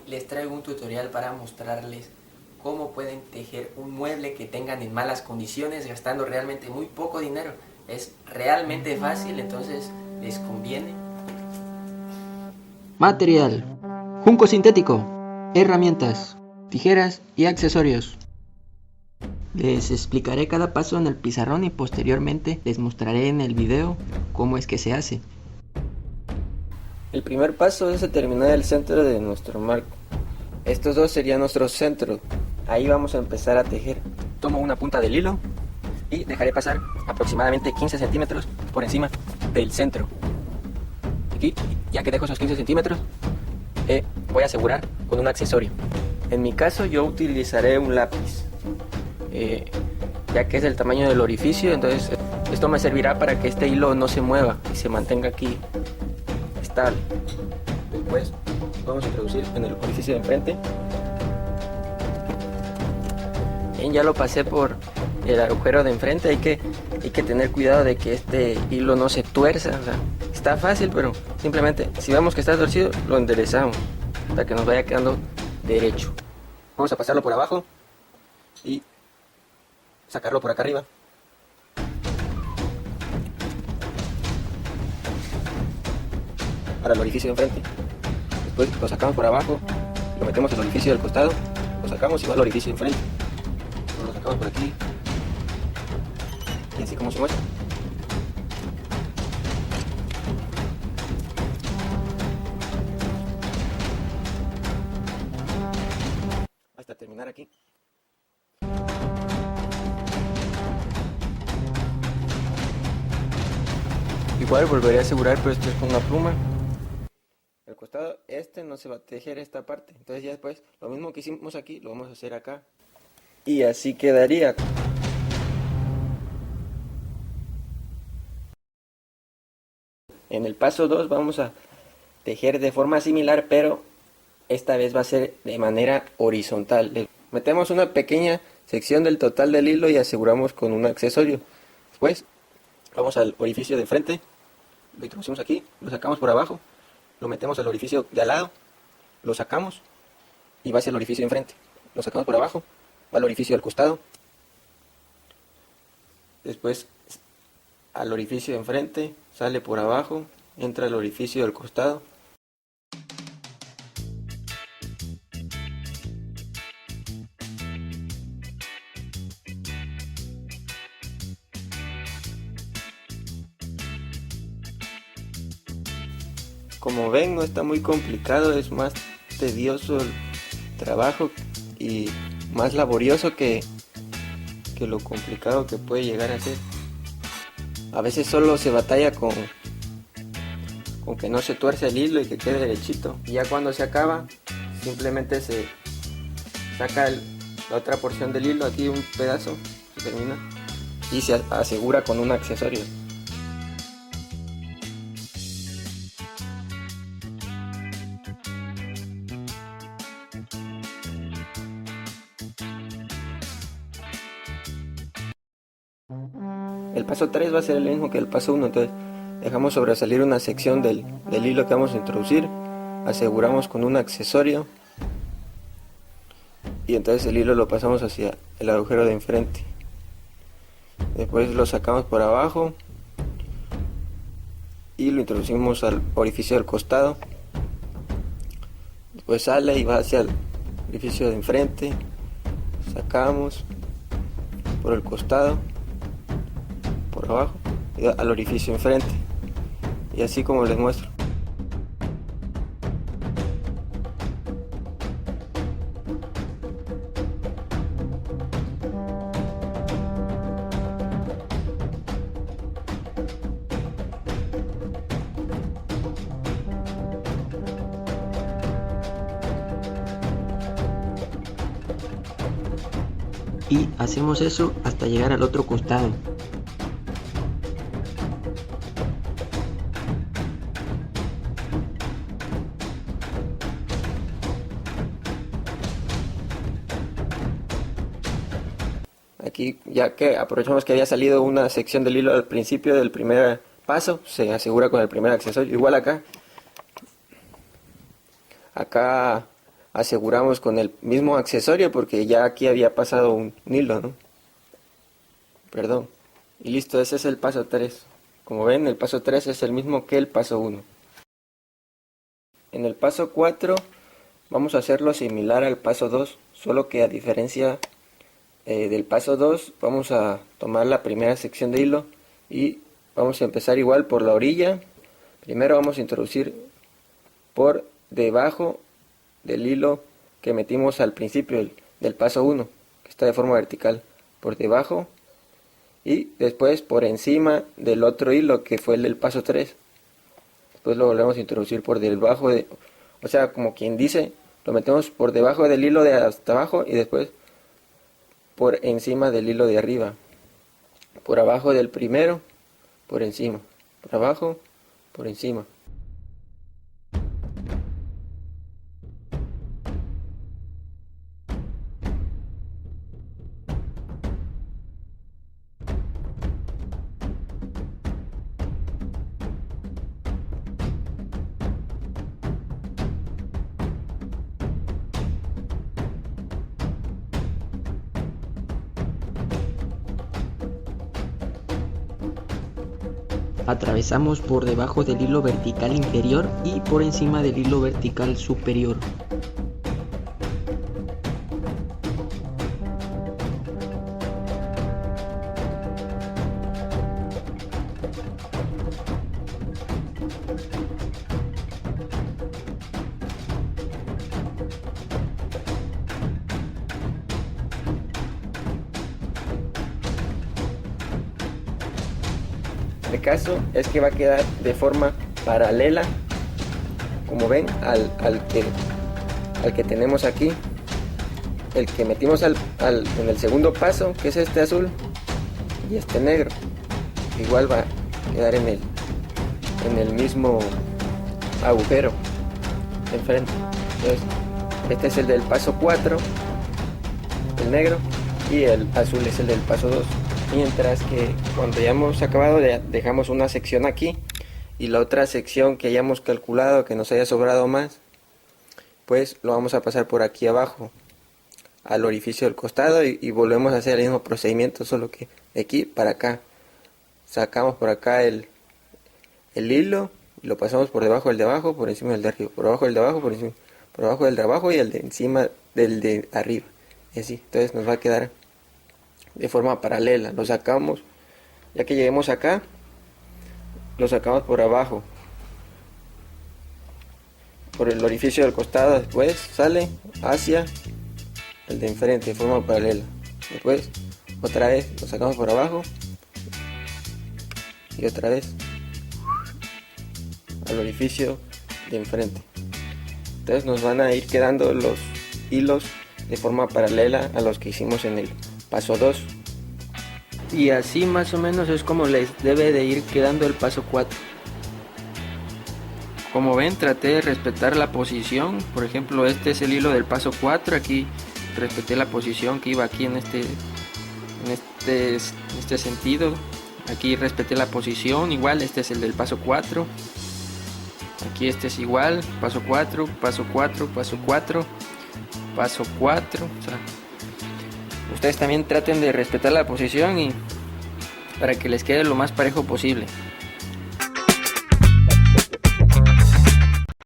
les traigo un tutorial para mostrarles cómo pueden tejer un mueble que tengan en malas condiciones gastando realmente muy poco dinero. Es realmente fácil, entonces les conviene. Material: junco sintético, herramientas, tijeras y accesorios. Les explicaré cada paso en el pizarrón y posteriormente les mostraré en el video cómo es que se hace. El primer paso es determinar el centro de nuestro marco. Estos dos serían nuestros centros. Ahí vamos a empezar a tejer. Tomo una punta del hilo y dejaré pasar aproximadamente 15 centímetros por encima del centro. Aquí, ya que dejo esos 15 centímetros, voy a asegurar con un accesorio. En mi caso yo utilizaré un lápiz, ya que es del tamaño del orificio, entonces esto me servirá para que este hilo no se mueva y se mantenga aquí estable. Después vamos a introducir en el orificio de enfrente. Bien, ya lo pasé por el agujero de enfrente. Hay que tener cuidado de que este hilo no se tuerza. O sea, está fácil, pero simplemente si vemos que está torcido, lo enderezamos para que nos vaya quedando derecho. Vamos a pasarlo por abajo y sacarlo por acá arriba. Para el orificio de enfrente. Después lo sacamos por abajo, lo metemos en el orificio del costado, lo sacamos y va al orificio de enfrente. Lo sacamos por aquí y así como se muestra. Hasta terminar aquí. Igual volveré a asegurar, pero esto es con una pluma. El costado no se va a tejer esta parte, entonces ya después lo mismo que hicimos aquí lo vamos a hacer acá y así quedaría. En el paso 2 vamos a tejer de forma similar, pero esta vez va a ser de manera horizontal. Metemos una pequeña sección del total del hilo y aseguramos con un accesorio. Después vamos al orificio de frente, lo introducimos aquí, lo sacamos por abajo, lo metemos al orificio de al lado, lo sacamos y va hacia el orificio de enfrente. Lo sacamos por abajo, va al orificio del costado, después al orificio de enfrente, sale por abajo, entra al orificio del costado. Como ven, no está muy complicado, es más tedioso el trabajo y más laborioso que lo complicado que puede llegar a ser. A veces solo se batalla con que no se tuerce el hilo y que quede derechito. Y ya cuando se acaba, simplemente se saca la otra porción del hilo, aquí un pedazo, se termina y se asegura con un accesorio. El paso 3 va a ser el mismo que el paso 1, entonces dejamos sobresalir una sección del hilo que vamos a introducir, aseguramos con un accesorio y entonces el hilo lo pasamos hacia el agujero de enfrente. Después lo sacamos por abajo y lo introducimos al orificio del costado. Después sale y va hacia el orificio de enfrente, sacamos por el costado, por abajo y al orificio enfrente, y así como les muestro. Y hacemos eso hasta llegar al otro costado. Aquí, ya que aprovechamos que había salido una sección del hilo al principio del primer paso, se asegura con el primer accesorio. Igual acá aseguramos con el mismo accesorio, porque ya aquí había pasado un hilo, ¿no? Perdón. Y listo, ese es el paso 3. Como ven, el paso 3 es el mismo que el paso 1. En el paso 4 vamos a hacerlo similar al paso 2, solo que a diferencia del paso 2 vamos a tomar la primera sección de hilo y vamos a empezar igual por la orilla. Primero vamos a introducir por debajo del hilo que metimos al principio del paso 1, que está de forma vertical, por debajo, y después por encima del otro hilo que fue el del paso 3. Después lo volvemos a introducir por debajo o sea, como quien dice, lo metemos por debajo del hilo de hasta abajo y después por encima del hilo de arriba, por abajo del primero, por encima, por abajo, por encima. Atravesamos por debajo del hilo vertical inferior y por encima del hilo vertical superior. El caso es que va a quedar de forma paralela, como ven, al que tenemos aquí, el que metimos en el segundo paso, que es este azul y este negro. Igual va a quedar en el mismo agujero enfrente. Entonces, este es el del paso 4, el negro, y el azul es el del paso 2. Mientras que cuando ya hemos acabado dejamos una sección aquí y la otra sección que hayamos calculado que nos haya sobrado más, pues lo vamos a pasar por aquí abajo al orificio del costado y volvemos a hacer el mismo procedimiento, solo que de aquí para acá. Sacamos por acá el hilo y lo pasamos por debajo del de abajo, por encima del de arriba, por abajo del de abajo, por encima, por abajo del de abajo y el de encima del de arriba. Y así, entonces nos va a quedar de forma paralela. Lo sacamos, ya que lleguemos acá, lo sacamos por abajo, por el orificio del costado, después sale hacia el de enfrente de forma paralela. Después otra vez lo sacamos por abajo y otra vez al orificio de enfrente. Entonces nos van a ir quedando los hilos de forma paralela a los que hicimos en el paso 2. Y así más o menos es como les debe de ir quedando el paso 4. Como ven, traté de respetar la posición. Por ejemplo, este es el hilo del paso 4. Aquí respeté la posición que iba aquí en este sentido. Aquí respeté la posición. Igual este es el del paso 4. Aquí este es igual. Paso 4, paso 4, paso 4, paso 4. O sea, ustedes también traten de respetar la posición y para que les quede lo más parejo posible.